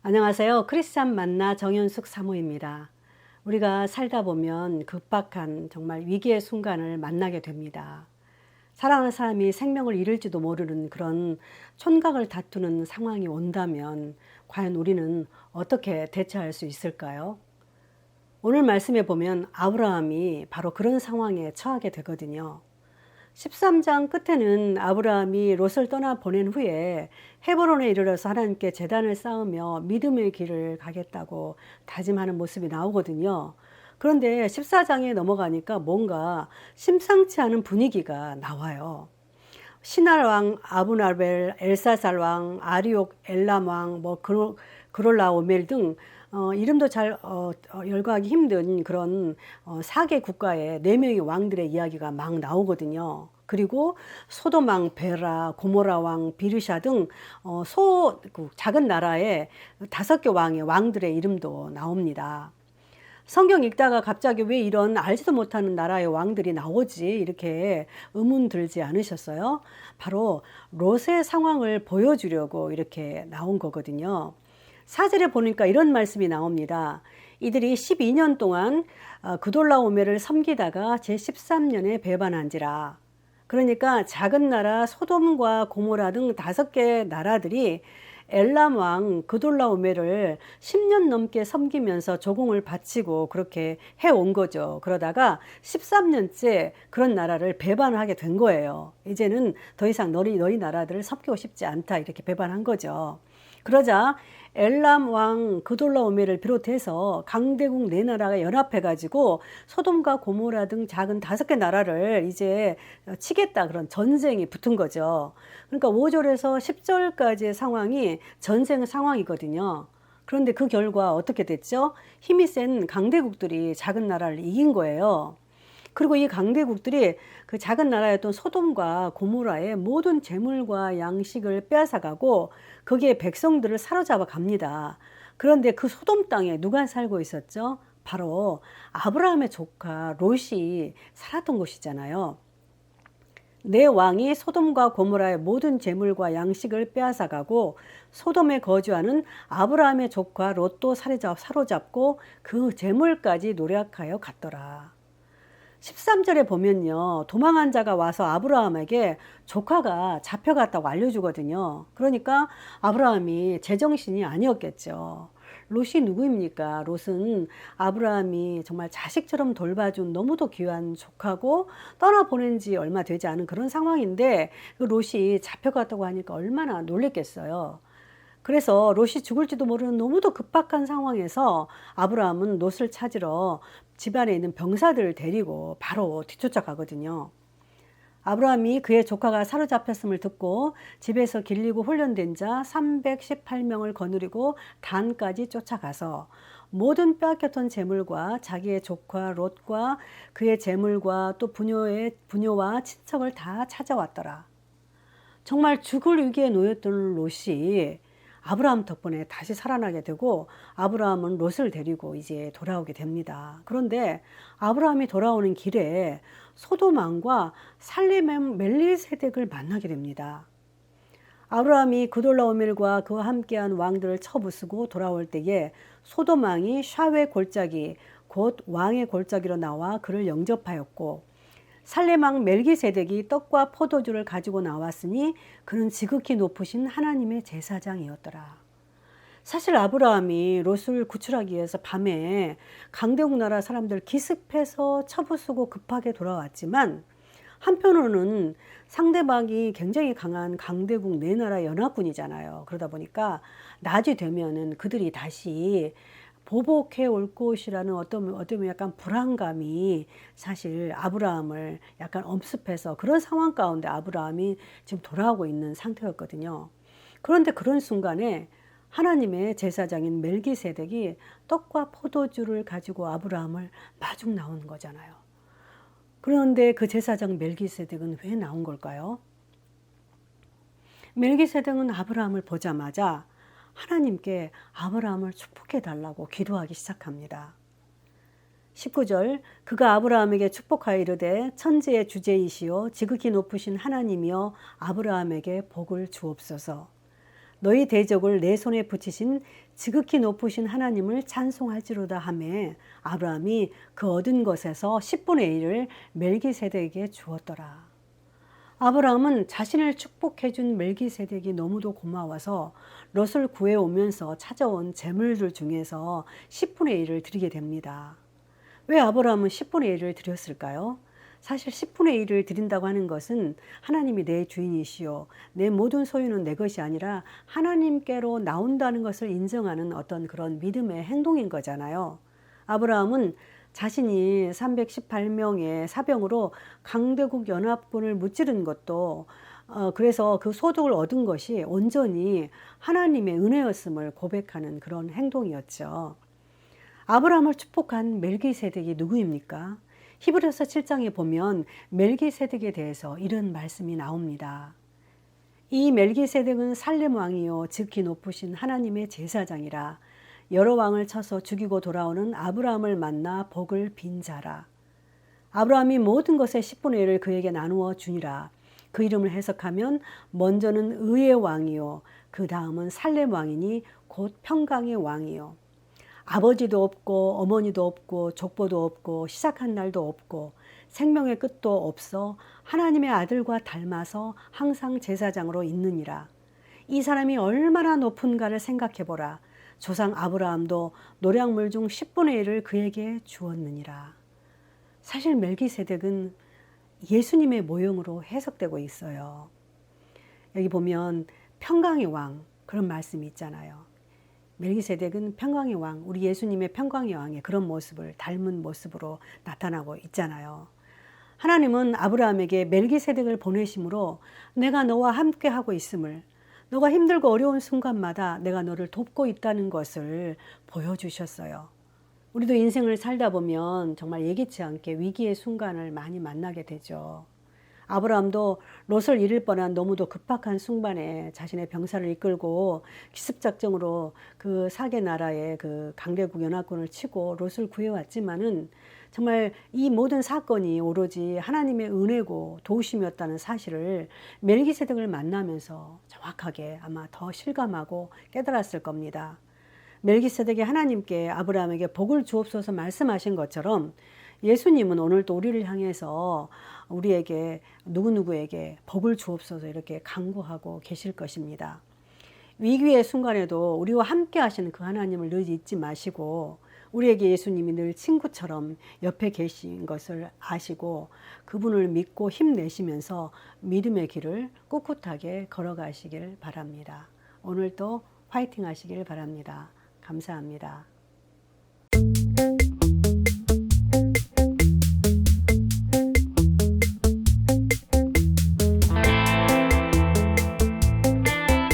안녕하세요. 크리스찬 만나 정현숙 사모입니다. 우리가 살다 보면 급박한 정말 위기의 순간을 만나게 됩니다. 사랑하는 사람이 생명을 잃을지도 모르는 그런 촌각을 다투는 상황이 온다면 과연 우리는 어떻게 대처할 수 있을까요? 오늘 말씀에 보면 아브라함이 바로 그런 상황에 처하게 되거든요. 13장 끝에는 아브라함이 롯을 떠나 보낸 후에 헤브론에 이르러서 하나님께 제단을 쌓으며 믿음의 길을 가겠다고 다짐하는 모습이 나오거든요. 그런데 14장에 넘어가니까 뭔가 심상치 않은 분위기가 나와요. 시날 왕 아브나벨, 엘사살 왕, 아리옥, 엘람 왕, 그롤라오멜 등 이름도 잘 열거하기 힘든 그런 4개 국가의 4명의 왕들의 이야기가 막 나오거든요. 그리고 소돔 왕 베라, 고모라 왕 비르샤 등 작은 나라의 5개 왕의 왕들의 이름도 나옵니다. 성경 읽다가 갑자기 왜 이런 알지도 못하는 나라의 왕들이 나오지? 이렇게 의문 들지 않으셨어요? 바로 롯의 상황을 보여주려고 이렇게 나온 거거든요. 4절에 보니까 이런 말씀이 나옵니다. 이들이 12년 동안 그돌라오멜을 섬기다가 제13년에 배반한지라. 그러니까 작은 나라 소돔과 고모라 등 5개 나라들이 엘람 왕 그돌라오멜을 10년 넘게 섬기면서 조공을 바치고 그렇게 해온 거죠. 그러다가 13년째 그런 나라를 배반하게 된 거예요. 이제는 더 이상 너희 나라들을 섬기고 싶지 않다 이렇게 배반한 거죠. 그러자 엘람 왕 그돌라오멜을 비롯해서 강대국 4나라가 연합해가지고 소돔과 고모라 등 작은 5개 나라를 이제 치겠다 그런 전쟁이 붙은 거죠. 그러니까 5절에서 10절까지의 상황이 전쟁 상황이거든요. 그런데 그 결과 어떻게 됐죠? 힘이 센 강대국들이 작은 나라를 이긴 거예요. 그리고 이 강대국들이 그 작은 나라였던 소돔과 고모라의 모든 재물과 양식을 빼앗아가고 거기에 백성들을 사로잡아 갑니다. 그런데 그 소돔 땅에 누가 살고 있었죠? 바로 아브라함의 조카 롯이 살았던 곳이잖아요. 내 왕이 소돔과 고모라의 모든 재물과 양식을 빼앗아가고 소돔에 거주하는 아브라함의 조카 롯도 사로잡고 그 재물까지 노력하여 갔더라. 13절에 보면요. 도망한 자가 와서 아브라함에게 조카가 잡혀갔다고 알려주거든요. 그러니까 아브라함이 제정신이 아니었겠죠. 롯이 누구입니까? 롯은 아브라함이 정말 자식처럼 돌봐준 너무도 귀한 조카고 떠나보낸 지 얼마 되지 않은 그런 상황인데 그 롯이 잡혀갔다고 하니까 얼마나 놀랬겠어요. 그래서 롯이 죽을지도 모르는 너무도 급박한 상황에서 아브라함은 롯을 찾으러 집안에 있는 병사들을 데리고 바로 뒤쫓아가거든요. 아브라함이 그의 조카가 사로잡혔음을 듣고 집에서 길리고 훈련된 자 318명을 거느리고 단까지 쫓아가서 모든 빼앗겼던 재물과 자기의 조카 롯과 그의 재물과 또 부녀와 친척을 다 찾아왔더라. 정말 죽을 위기에 놓였던 롯이 아브라함 덕분에 다시 살아나게 되고 아브라함은 롯을 데리고 이제 돌아오게 됩니다. 그런데 아브라함이 돌아오는 길에 소돔 왕과 살렘 멜리세덱을 만나게 됩니다. 아브라함이 그돌라오멜과 그와 함께한 왕들을 쳐부수고 돌아올 때에 소돔 왕이 샤웨 골짜기 곧 왕의 골짜기로 나와 그를 영접하였고 살렘 왕 멜기세덱이 떡과 포도주를 가지고 나왔으니 그는 지극히 높으신 하나님의 제사장이었더라. 사실 아브라함이 롯을 구출하기 위해서 밤에 강대국 나라 사람들 기습해서 쳐부수고 급하게 돌아왔지만 한편으로는 상대방이 굉장히 강한 강대국 4나라 연합군이잖아요. 그러다 보니까 낮이 되면은 그들이 다시 보복해 올 것이라는 어떤 약간 불안감이 사실 아브라함을 약간 엄습해서 그런 상황 가운데 아브라함이 지금 돌아오고 있는 상태였거든요. 그런데 그런 순간에 하나님의 제사장인 멜기세덱이 떡과 포도주를 가지고 아브라함을 마중 나오는 거잖아요. 그런데 그 제사장 멜기세덱은 왜 나온 걸까요? 멜기세덱은 아브라함을 보자마자 하나님께 아브라함을 축복해 달라고 기도하기 시작합니다. 19절 그가 아브라함에게 축복하여 이르되 천지의 주제이시오 지극히 높으신 하나님이여 아브라함에게 복을 주옵소서. 너희 대적을 내 손에 붙이신 지극히 높으신 하나님을 찬송할지로다 하매 아브라함이 그 얻은 것에서 10분의 1을 멜기세덱에게 주었더라. 아브라함은 자신을 축복해 준 멜기세덱이 너무도 고마워서 롯을 구해 오면서 찾아온 재물들 중에서 10분의 1을 드리게 됩니다. 왜 아브라함은 10분의 1을 드렸을까요? 사실 10분의 1을 드린다고 하는 것은 하나님이 내 주인이시요 내 모든 소유는 내 것이 아니라 하나님께로 나온다는 것을 인정하는 어떤 그런 믿음의 행동인 거잖아요. 아브라함은 자신이 318명의 사병으로 강대국 연합군을 무찌른 것도 그래서 그 소득을 얻은 것이 온전히 하나님의 은혜였음을 고백하는 그런 행동이었죠. 아브라함을 축복한 멜기세덱이 누구입니까? 히브리서 7장에 보면 멜기세덱에 대해서 이런 말씀이 나옵니다. 이 멜기세덱은 살렘 왕이요 즉히 높으신 하나님의 제사장이라 여러 왕을 쳐서 죽이고 돌아오는 아브라함을 만나 복을 빈 자라. 아브라함이 모든 것의 10분의 1을 그에게 나누어 주니라. 그 이름을 해석하면 먼저는 의의 왕이요 그 다음은 살렘 왕이니 곧 평강의 왕이요. 아버지도 없고 어머니도 없고 족보도 없고 시작한 날도 없고 생명의 끝도 없어 하나님의 아들과 닮아서 항상 제사장으로 있느니라. 이 사람이 얼마나 높은가를 생각해보라. 조상 아브라함도 노량물 중 10분의 1을 그에게 주었느니라. 사실 멜기세덱은 예수님의 모형으로 해석되고 있어요. 여기 보면 평강의 왕 그런 말씀이 있잖아요. 멜기세덱은 평강의 왕, 우리 예수님의 평강의 왕의 그런 모습을 닮은 모습으로 나타나고 있잖아요. 하나님은 아브라함에게 멜기세덱을 보내심으로 내가 너와 함께 하고 있음을, 너가 힘들고 어려운 순간마다 내가 너를 돕고 있다는 것을 보여주셨어요. 우리도 인생을 살다 보면 정말 예기치 않게 위기의 순간을 많이 만나게 되죠. 아브라함도 롯을 잃을 뻔한 너무도 급박한 순간에 자신의 병사를 이끌고 기습작전으로 그 사개 나라의 그 강대국 연합군을 치고 롯을 구해왔지만은 정말 이 모든 사건이 오로지 하나님의 은혜고 도우심이었다는 사실을 멜기세덱을 만나면서 정확하게 아마 더 실감하고 깨달았을 겁니다. 멜기세덱이 하나님께 아브라함에게 복을 주옵소서 말씀하신 것처럼 예수님은 오늘 또 우리를 향해서 우리에게 누구누구에게 복을 주옵소서 이렇게 간구하고 계실 것입니다. 위기의 순간에도 우리와 함께 하시는 그 하나님을 늘 잊지 마시고 우리에게 예수님이 늘 친구처럼 옆에 계신 것을 아시고 그분을 믿고 힘내시면서 믿음의 길을 꿋꿋하게 걸어가시길 바랍니다. 오늘도 화이팅 하시길 바랍니다. 감사합니다.